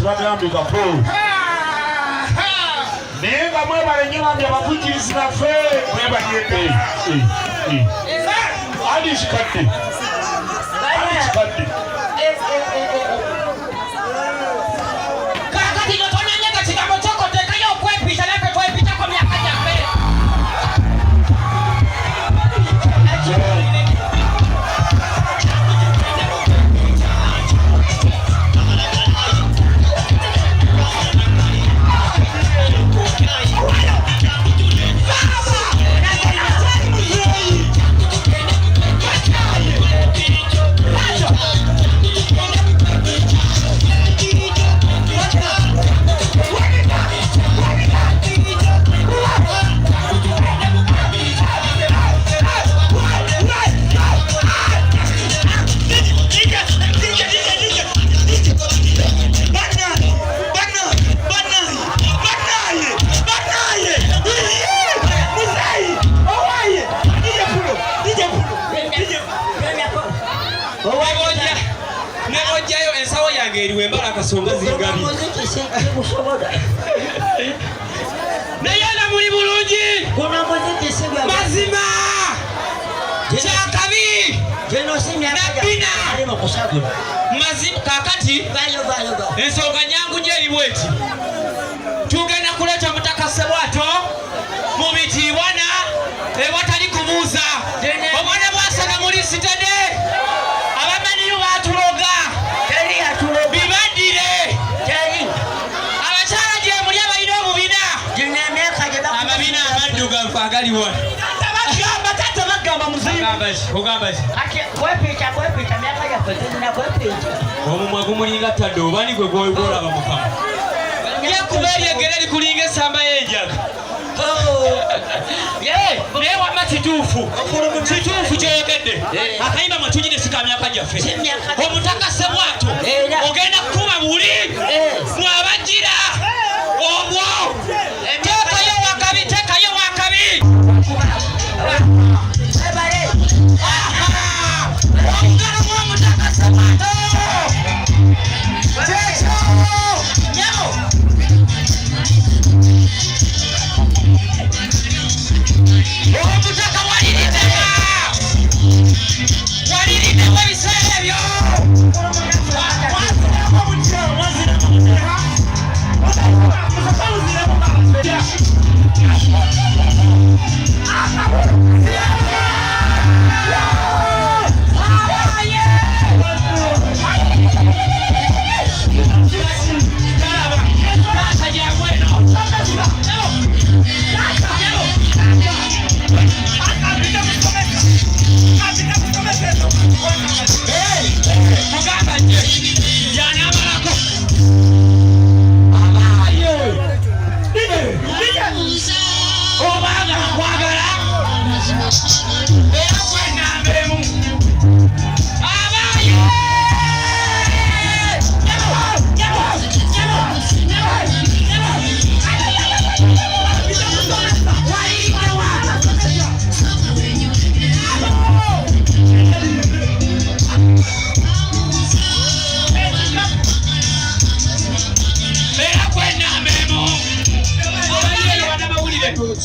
bagambye kapo naye nga mwebale nnyo bambye abavujjirizi baffe mwebalye ali Ekikadde kakati notonanye nga kigambo kyokotekayo okwepita naffe twepitako myaka gyaffe Songa zingabi naye na muli bulungi mazima kyakabi nabina mazima kakati ensonga nyangu nyo eri bweti tugenda kuleeta Omutaka Ssebwato mu bitiibwana ewatali kubuuza obwana bwasaga muli sitade abamaniyu batuloga agaliwa tata bagamba muzimu kwepita myaka yaffe tezina kwepita omumwa gumulinga tadde obani gwe gwolaba mukama yakuba eryegere likulinga esamba y'enjaga naye wama kituufu kyoyogedde akayimba mwetujire sika myaka gyaffe Omutaka Ssebwato ogenda kukuba buli mwabajjira obwo tekayo wakabi Omutaka Ssebwato Omutaka walirindewa ebiseera ebyo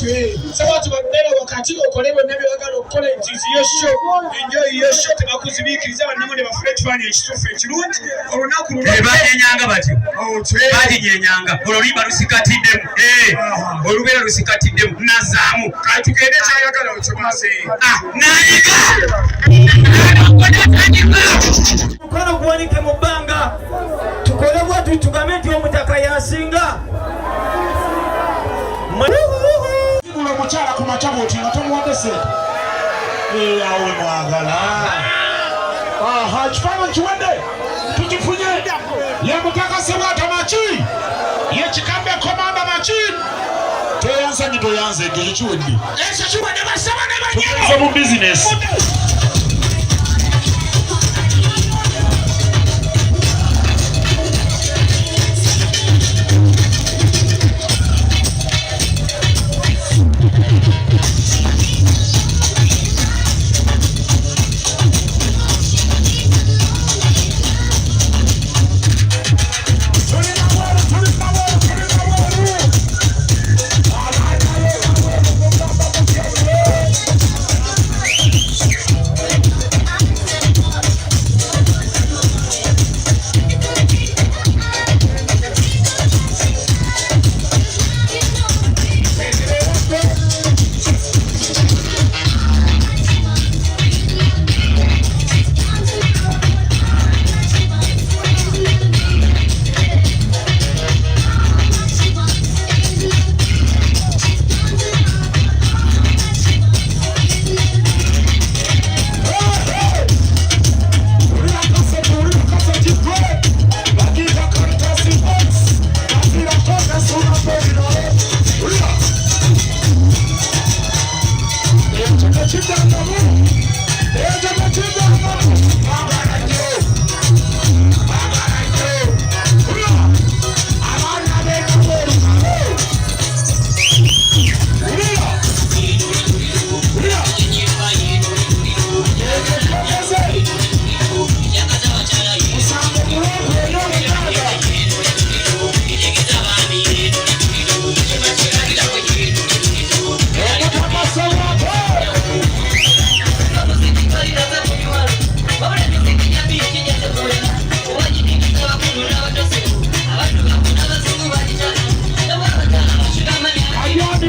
Ssebwato banera wakati okolebwa n'ebyagala okukola entizi y'esho enjoyi y'esho tebakuzibiikiriza bannamule bafune ekifaananyi ekituufu ekirungi olunaku lubanyenyanga batyo baginyenyanga olulimba lusikatiddemu olubeera lusikatiddemu nazaamu kati tugende kyayagala okyomase nayiga mukono guwanike mu bbanga tukole bwatu tugambe nti Omutaka yasinga omukyala ku matabo oti nga tomuwadese awe mwagala kifaananyi kiwedde tukifunye ye Omutaka Ssebwato maki ye Ekikadde komanda maki teyansanyi toyanze ekyo kiwedde ekyo kiwedde basaba ne banyero mu bizinesi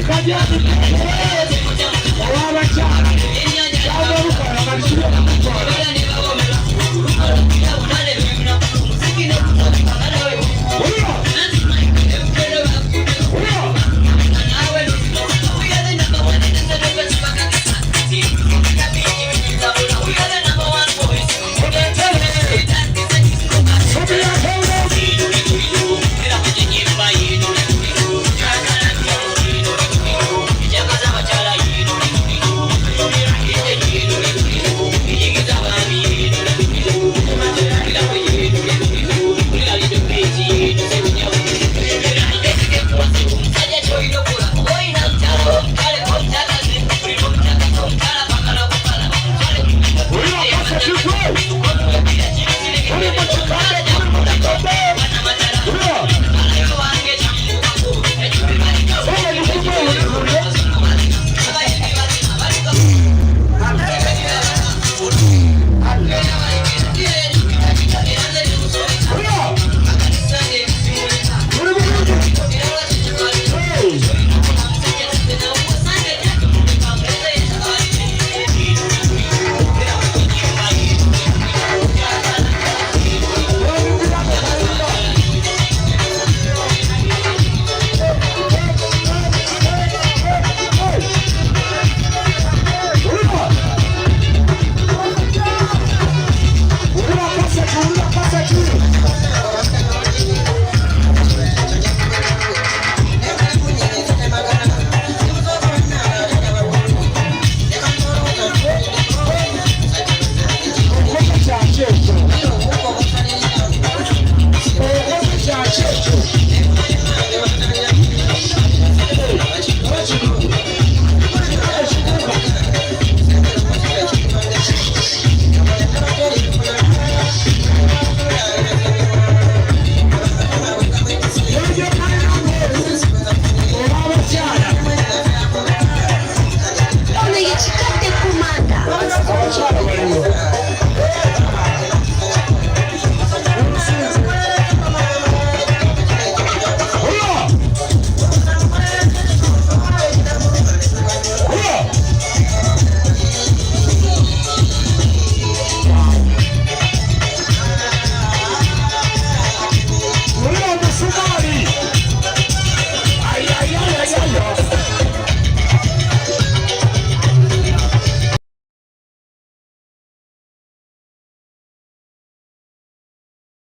Kajiani.